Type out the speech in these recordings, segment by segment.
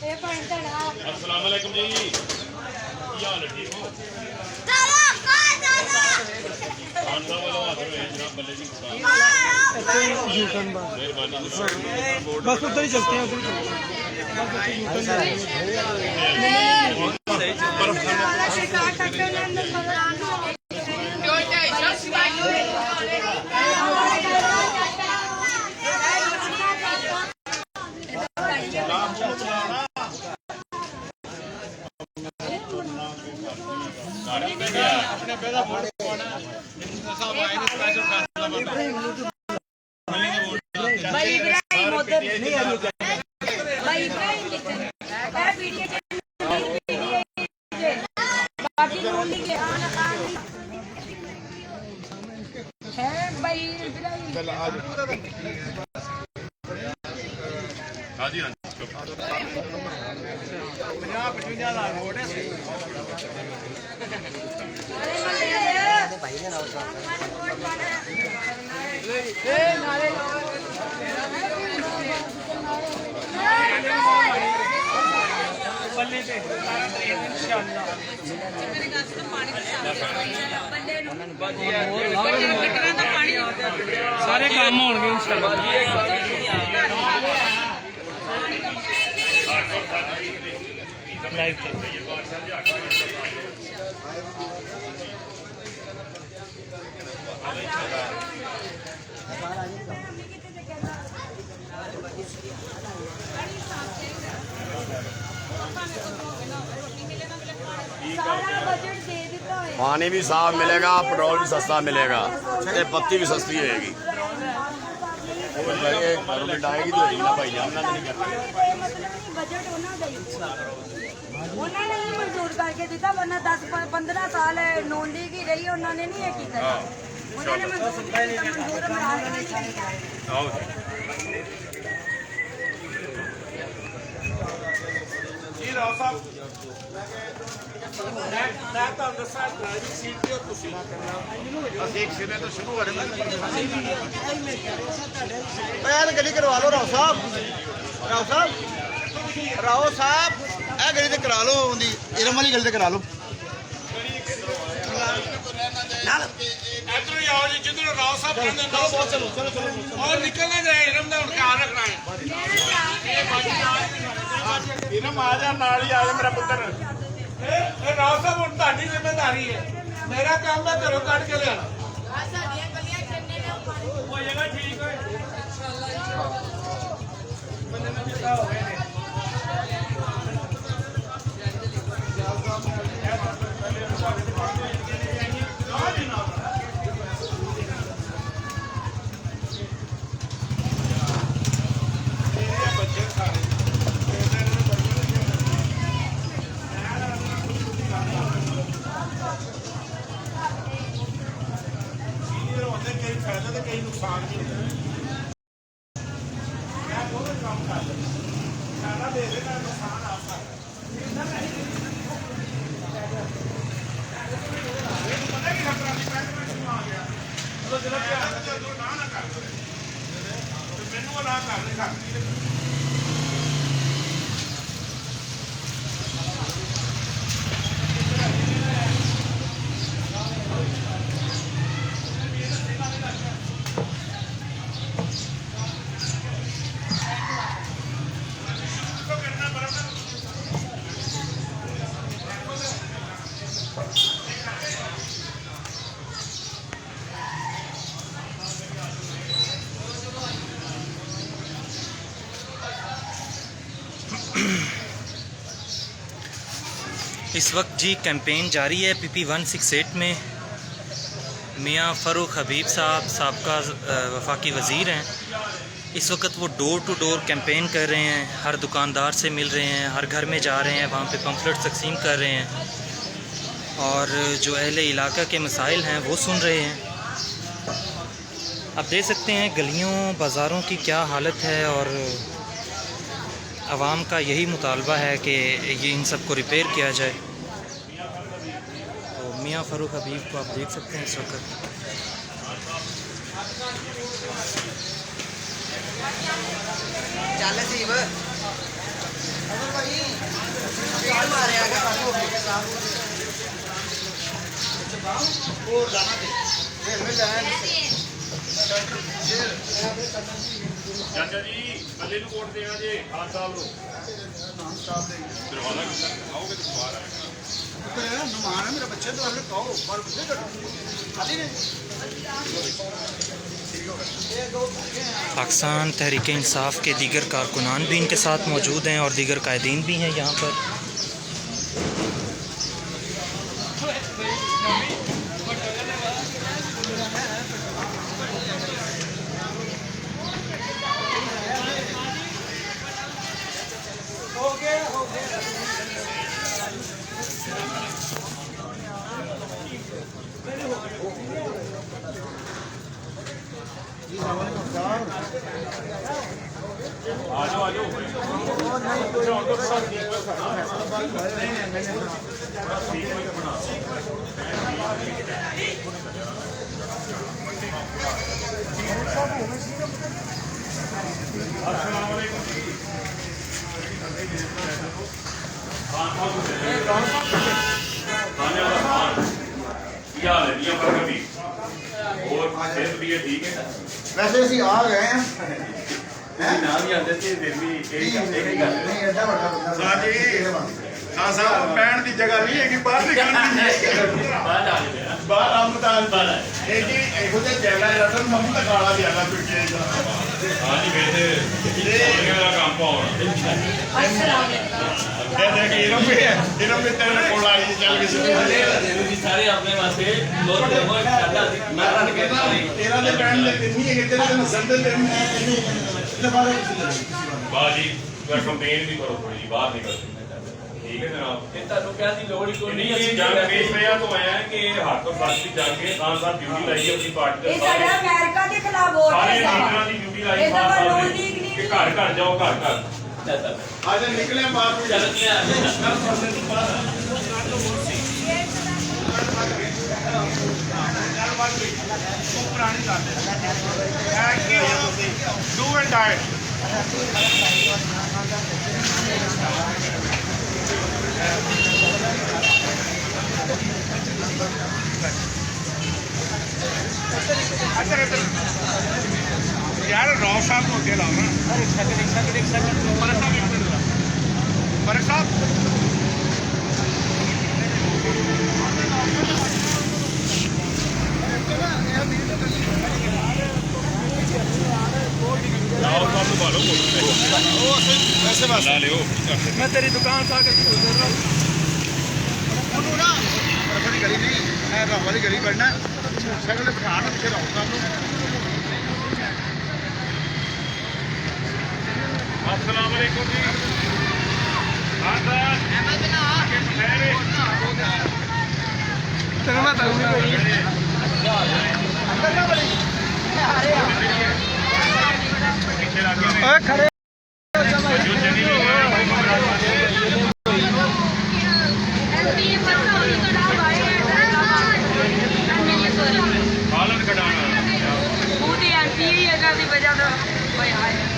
अस्सलाम वालेकुम जी, क्या हाल है? ठीक हो? बस उधर ही चलते हैं, हाँ जी हाँ सारे काम होंगे इंशाल्लाह। लाइव पानी भी साफ मिलेगा, पेट्रोल भी सस्ता मिलेगा, पत्ती भी सस्ती होएगी। गवर्नमेंट आएगी तो ना भाई जाना नहीं करते। उन्होंने ही मंजूर करके दिता, वरना 10-15 साल नॉन लीग ही रही, उन्होंने नहीं की करा। उन्होंने मंजूर गली करवा लो राव साहब, राव साहब गली तो करा लो, इरम वाली गली तो करा लो। जिधर राव साहब और निकलना जाए, इरम का ख्याल रखना है। इरम आ जा, नाल ही आ जा मेरा पुत्र। राव साहब हूँ ताड़ी जिम्मेदारी है, मेरा काम मैं घरों कट के लिया। कई फायदा तो कई नुकसान भी होते हैं। मैं बहुत काम कर फायदा दे देगा, नुकसान आपका है। पता कि खतरा नहीं, मैं आ गया तो जरा ना कर मैनू ना कर लिखा। इस वक्त जी कैंपेन जारी है PP 168 में। मियाँ फ़ारूक हबीब साहब साबका वफाकी वज़ीर हैं। इस वक्त वो डोर टू डोर कैंपेन कर रहे हैं, हर दुकानदार से मिल रहे हैं, हर घर में जा रहे हैं, वहाँ पे पम्फलेट तकसीम कर रहे हैं और जो अहले इलाका के मसाइल हैं वो सुन रहे हैं। आप देख सकते हैं गलियों बाज़ारों की क्या हालत है और आवाम का यही मुतालबा है कि ये इन सब को रिपेयर किया जाए। तो मियाँ फ़ारूक हबीब को आप देख सकते हैं इस वक्त। ਚਾਚਾ ਜੀ ਬੱਲੇ ਨੂੰ ਵੋਟ ਦੇਣਾ ਜੇ ਖਾਨ ਸਾਹਿਬ ਨੂੰ ਦਰਵਾਜ਼ਾ ਆਓਗੇ ਤੇ ਸਵਾਰ ਆਏਗਾ ਨਮਾਨ ਹੈ ਮੇਰਾ ਬੱਚੇ ਤੋਂ ਹਲੇ ਕਹੋ ਪਰ ਬੁੱਝੇ ਕਰ ਖਾਲੀ ਨੇ पाकिस्तान तहरीक इंसाफ के दीगर कारकुनान भी इनके साथ मौजूद हैं और दीगर कायदीन भी हैं यहाँ पर। ਕੀ ਹਾਲ ਹੈ ਦੀਆਂ ਫਰਕ ਵੀ ਹੋਰ ਸਿਹਤ ਵੀ ਠੀਕ ਹੈ ਵੈਸੇ ਅਸੀਂ ਆ ਗਏ ਆ ਤੁਸੀਂ ਨਾਲ ਹੀ ਆਉਂਦੇ ਸੀ ਫਿਰ ਵੀ ਇਹ ਗੱਲ ਨਹੀਂ ਐਡਾ ਵੱਡਾ ਬੰਦਾ ਸਾਜੀ ਖਾਨ ਸਾਹਿਬ ਪੈਣ ਦੀ ਜਗ੍ਹਾ ਨਹੀਂ ਹੈਗੀ ਬਾਹਰ ਨਿਕਲਣ ਦੀ ਬਾਹਰ ਆ ਗਏ ਬਾਹਰ ਆਮਦਾਨ ਇਹ ਜੀ ਇਹੋ ਜਿਹਾ ਜੈਲਾ ਰਤਨ ਮੰਮੀ ਦਾ ਕਾਲਾ ਜਿਆਦਾ ਪਿੱਛੇ ਹਾਂ ਜੀ ਫਿਰ ਤੇ ਦਾ ਕੰਮ ਪਾਉਣਾ ਇਹ ਦੇਖ ਇਹਨਾਂ ਵੀ ਤੇਰੇ ਕੋਲ ਆਈ ਚੱਲ ਕੇ ਸਿੱਧੀ ਸਾਰੇ ਆਪਣੇ ਵਾਸਤੇ ਲੋਕ ਦੇਖੋ ਸਾਡਾ ਮੈਂ ਤਾਂ ਕਹਿੰਦਾ ਤੇਰਾ ਦੇ ਪੈਣ ਦੇ ਕਿੰਨੀ ਹੈ ਤੇਰੇ ਦੇ ਨਸਲ ਦੇ ਦਿਨ ਇਹਦੇ ਬਾਰੇ ਬਾਜੀ ਕੰਪੇਨ ਵੀ ਕਰੋ ਥੋੜੀ ਜੀ ਬਾਹਰ ਨਿਕਲ ਠੀਕ ਹੈ ਜਨਾਬ ਇਹ ਤੁਹਾਨੂੰ ਕਹਿਣ ਦੀ ਲੋੜ ਹੀ ਕੋਈ ਨਹੀਂ ਅਸੀਂ ਜੰਗ ਵੇਚ ਰਿਹਾ ਤੋਂ ਆਇਆ ਕਿ ਹੱਥ ਤੋਂ ਫਸ ਦੀ ਜੰਗ ਕੇ ਖਾਨ ਸਾਹਿਬ ਡਿਊਟੀ ਲਾਈ ਹੈ ਆਪਣੀ ਪਾਰਟੀ ਇਹ ਸਾਡਾ ਅਮਰੀਕਾ ਦੇ ਖਿਲਾਫ ਵੋਟ ਸਾਰੇ ਹੈ ਲੀਡਰਾਂ ਦੀ ਡਿਊਟੀ ਲਾਈ ਇਹਦਾ ਖਾਨ ਨੋ ਸਾਹਿਬ ਲੀਗ ਨੇ ਨਹੀਂ ਕਿ ਘਰ ਘਰ ਜਾਓ ਘਰ ਘਰ ਅੱਜ ਨਿਕਲੇ ਬਾਹਰ ਨੂੰ ਚੱਲ ਕੇ ਆ ਪੁਰਾਣੀ ਗੱਲ ਹੈ ਕੀ ਹੋਇਆ ਤੁਸੀਂ ਡੂ ਐਂਡ ਡਾਈ ਅੱਛਾ यार राव साहब को अकेला हो ना एक सेकंड फर्क साहब ਆਓ ਸਭ ਨੂੰ ਭਾਲੋ ਵੈਸੇ ਬਸ ਲਾ ਲਿਓ मैं तेरी दुकान से आकर गुजर रहा हूँ। ਉਹਨੂੰ ਨਾ ਰਫੜੀ ਗਲੀ ਨਹੀਂ ਐ ਰਾਹ ਵਾਲੀ ਗਲੀ ਵੜਨਾ ਸਾਈਕਲ ਤੇ ਬਿਠਾ ਕੇ ਪਿੱਛੇ ਰਾਹ ਸਾਹਿਬ ਨੂੰ अस्सलाम वालेकुम जी हाँ सर तेरे में तंग नहीं हुई। ਅੰਦਰ ਨਾ ਬੜੀ ओए खड़े जो चली हालत कटाना ਉਹਦੀ ਐਂਟੀ ਹੀ ਹੈਗਾ ਦੀ ਵਜ੍ਹਾ ਤੋਂ ਹੋਇਆ ਹੈ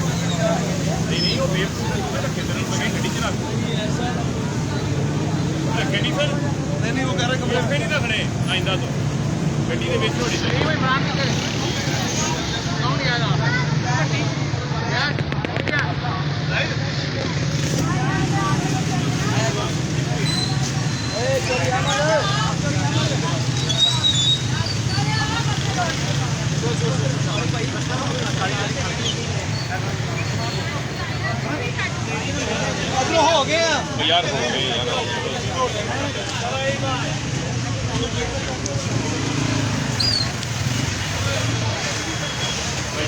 नहीं वो बेवकूफ रखे तो नहीं लगे गड्डी चला रखे नहीं फिर नहीं वो कह रहे कमरे रखे नहीं रखने आइंदा तो गड्डी ਦੇ ਵਿੱਚ ਹੋਣੀ ਚਾਹੀਦੀ हो गया यार हो गए यार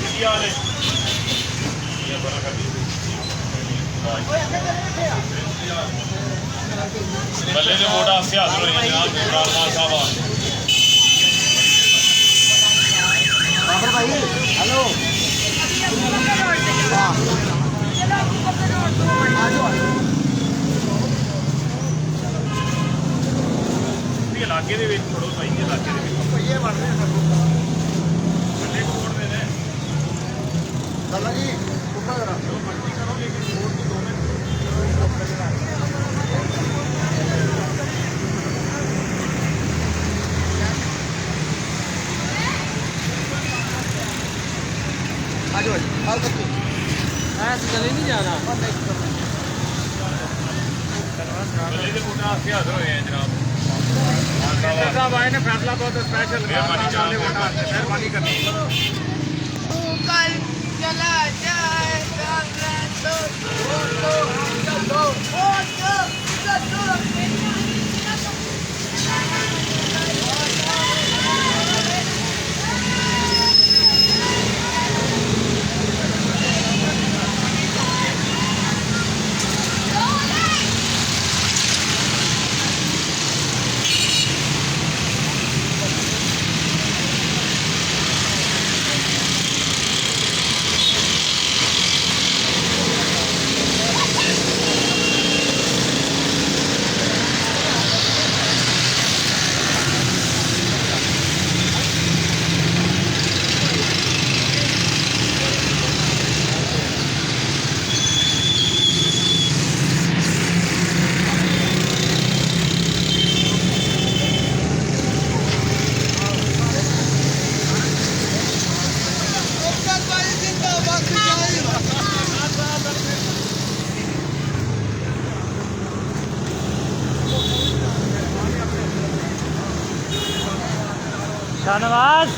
ਕੀ ਹਾਲ ਹੈ ਇਹ ਬੜਾ ਕਰਦੀ ਬੱਲੇ ਦੇ ਮੋਢਾ ਹੱਥ ਹੋਏ ਜਨਾਬ ਇਮਰਾਨ ਖਾਨ ਸਾਹਿਬ ਆ बाबर भाई हेलो ਇਹ ਇਲਾਕੇ ਦੇ ਵਿੱਚ ਥੋੜੋ ਸਹੀ ਇਲਾਕੇ ਦੇ ਵਿੱਚ पहिए बढ़ रहे हैं ਬੱਲੇ ਕੋੜ ਦੇ ਨੇ दादा जी ऊपर करा ਜੋ ਮਰਜ਼ੀ ਕਰੋ ਲੇਕਿਨ ਕੋੜ ਤੋਂ 2 ਮਿੰਟ आज हाल सकते ऐसे चले नहीं जाना ਬੱਲੇ ਦੇ ਮੋਢਾ ਹੱਥ ਹੋਏ ਆ ਜਨਾਬ साहब आए ने फैसला बहुत स्पेशल मेहरबानी चाहते हैं। मेहरबानी करनी कल चला जाएगा शाहनवाज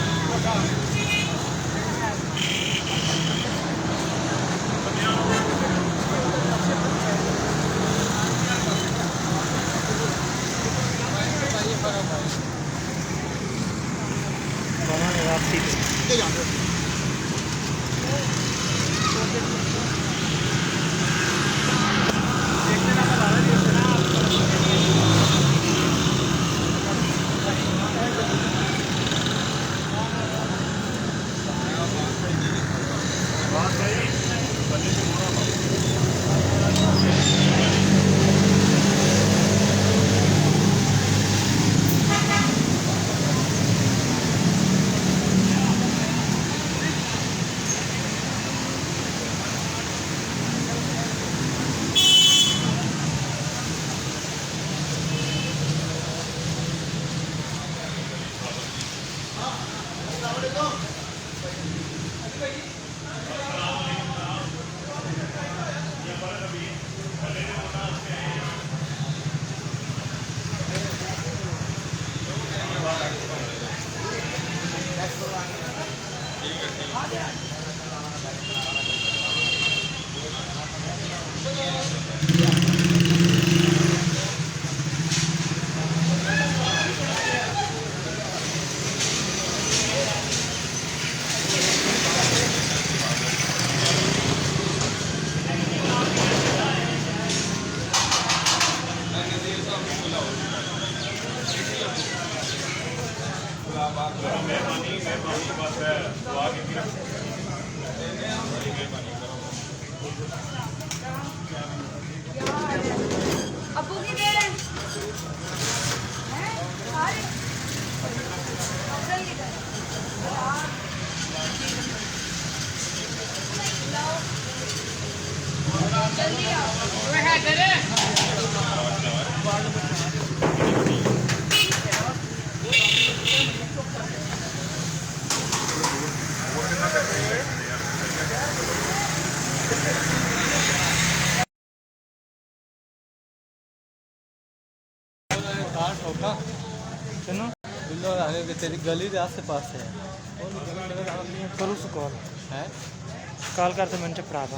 अबू की दे रहे हैं सारे जल्दी आओ तेरी गली के आस पास है करूँ कॉल है कॉल करते मैंने प्राप्त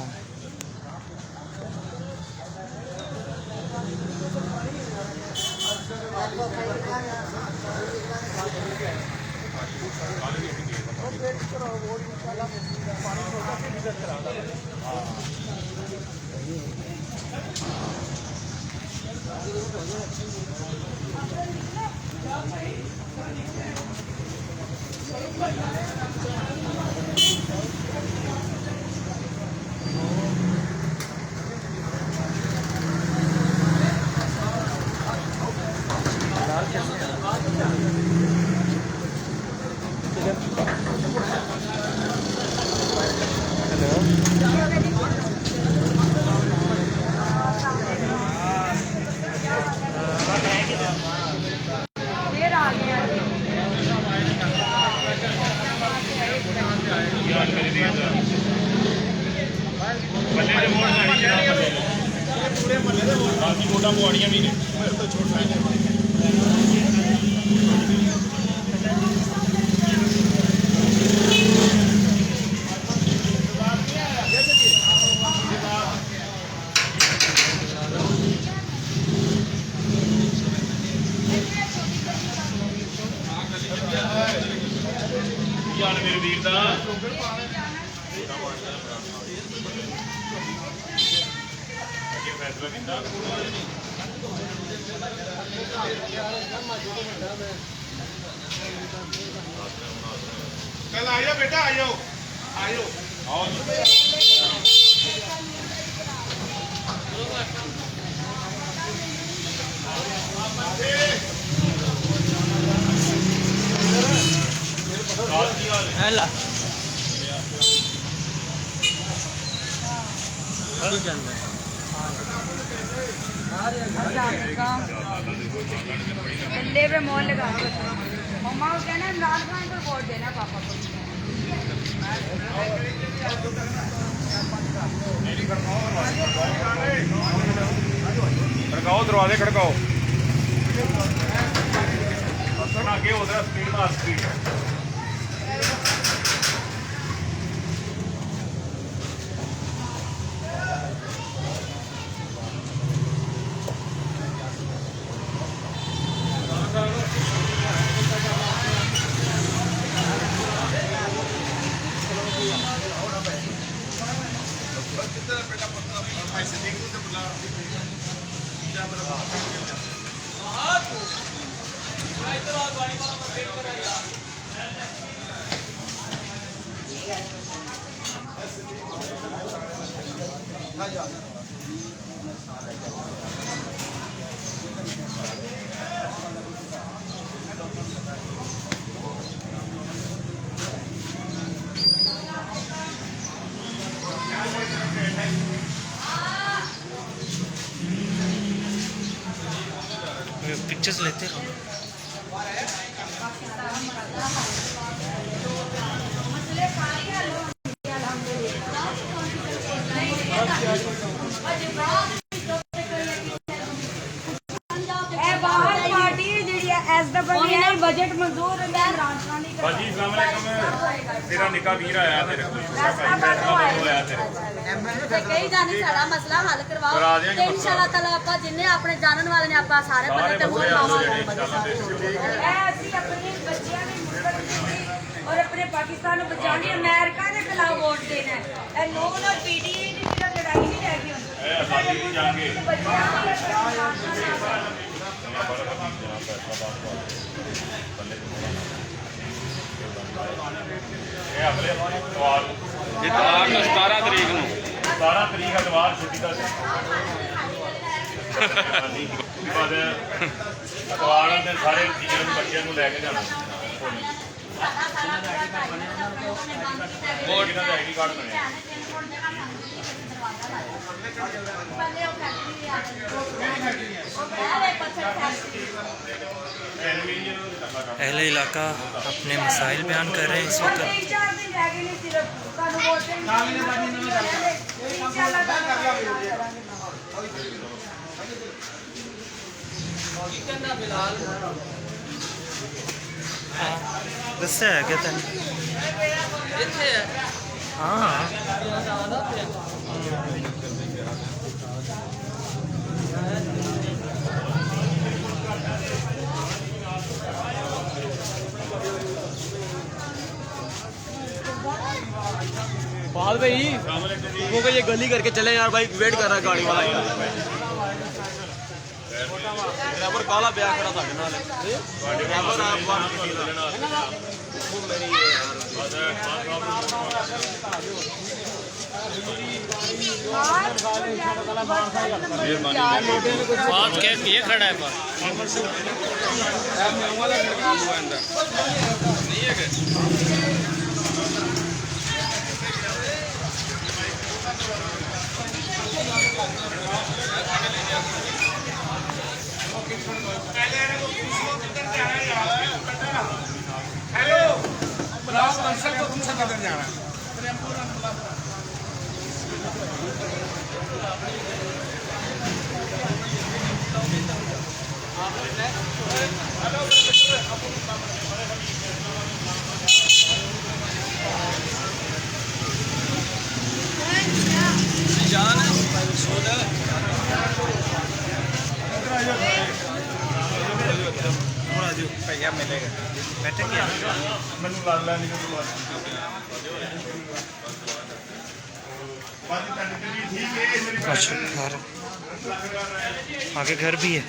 फिर आ गया ਬੱਲੇ ਦੇ ਮੋੜ ਨਹੀਂ ਚਾਹੀਦਾ ਪੂਰੇ ਮੱਲੇ ਦੇ ਬਾਕੀ ਵੋਟਾਂ ਪਵਾੜੀਆਂ ਵੀ ਨੇ ਮੇਰੇ ਤੋਂ ਛੋਟਾ ਹੀ ਨੇ ਕੀ ਹਾਲ ਮੇਰੇ ਵੀਰ ਦਾ फैसला किया कल आ जाओ बेटा आ जाओ हेला गले पे मोल लगा मम्मा को कहना इमरान खान को वोट देना पापा को खड़काओ दरवाजे खड़काओ आगे उधर स्पीड में स्पीड पिक्चर्स लेते रहो। बजट मंजूर भाजी अस्सलाम वालेकुम तेरा निका वीर आया तेरे को कई जाने सारा मसला हल करवाओ ते इंशाअल्लाह ताला आपा जिन्ने अपने जानन वाले ने आपा सारे बने ते मुंह खावांगे ऐसी अपने बच्चियां ने मुस्तकबिल और अपने पाकिस्तान को बचाने अमेरिका के खिलाफ वोट देना है नून और पीटीआई की सिर्फ लड़ाई नहीं रह गई ए आजादी जाएंगे ਇਹ ਅਗਲੇ ਇਤਵਾਰ ਨੂੰ 17 ਤਰੀਕ ਐਤਵਾਰ ਛੁੱਟੀ ਦਾ ਹਾਂਜੀ ਬਾਅਦ ਅਖਬਾਰਾਂ ਦੇ ਸਾਰੇ ਜੀਆਂ ਨੂੰ ਬੱਚਿਆਂ ਨੂੰ ਲੈ ਕੇ ਜਾਣਾ ਹੋਰ ਕਿਹਨਾਂ ਦਾ ਆਈਡੀ ਕਾਰਡ ਬਣਿਆ अहले इलाका अपने मसाइल बयान कर रहे हैं इस वक्त। दस्या है क्या तेन? हाँ बाल भाई वो ये गली करके चले यार भाई, वेट कर रहा है गाड़ी वाला यार। ड्राइवर काला ब्याह खड़ा था ना ड्राइवर आप वो मेरी बात क्या ये खड़ा है पर नहीं है हेलो ब्लॉक मंसल को तुमसे किधर जाना भैया मिलेगा बैठे क्या ਮੈਨੂੰ ਲੱਗਦਾ ਨਹੀਂ ਕਿ ਬਾਜੀ ਕੰਡੀਸ਼ਨ ਠੀਕ ਹੈ ਮੇਰੀ अच्छा घर आगे घर भी है।